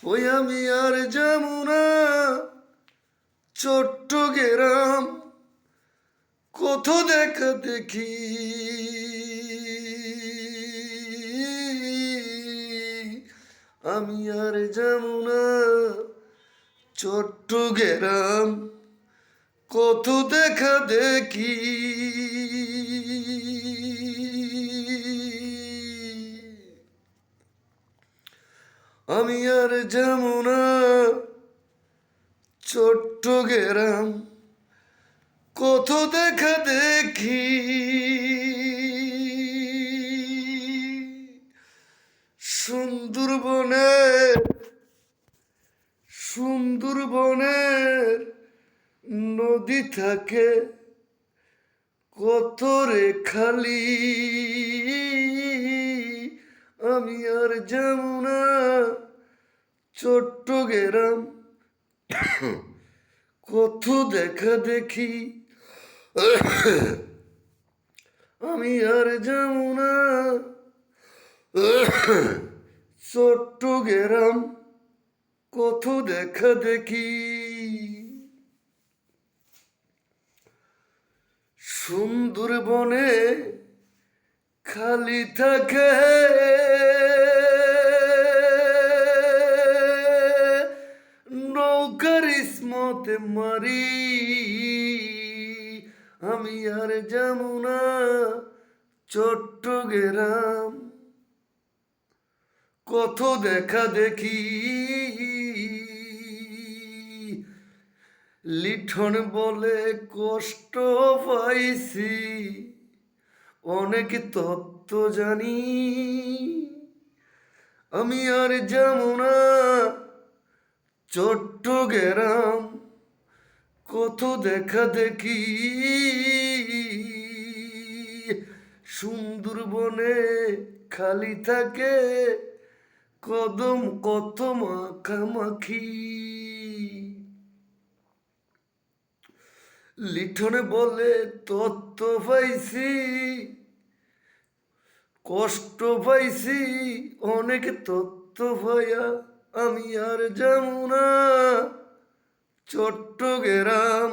ওই আমি আর যমুনা চট্টগ্রাম কত দেখা দেখি আমি আর যমুনা চট্টগ্রাম কত দেখা দেখি আমি আর যমুনা চট্টগ্রাম কত দেখা দেখি সুন্দরবনের নদী থাকে কত রে খালি আমি আর যমুনা চট্টগ্রাম কত দেখা দেখি আমি আর যমুনা চট্টগ্রাম কত দেখা দেখি সুন্দরবনে খালি থাকে নৌকার ইসমতে মারি আমি আর যমুনা চট্টগ্রাম কত দেখা দেখি লিঠন বলে কষ্ট পাইছি অনেক তত্ত্ব জানি আমি আর যমুনা চট্টগ্রাম কত দেখা দেখি সুন্দরবনে খালি থাকে কদম কত মাখামাখি লিঠনে বলে তত্ত্ব পাইছি কষ্ট পাইছি অনেক তত্ত্ব পাইয়া আমি আর যমুনা চট্টগ্রাম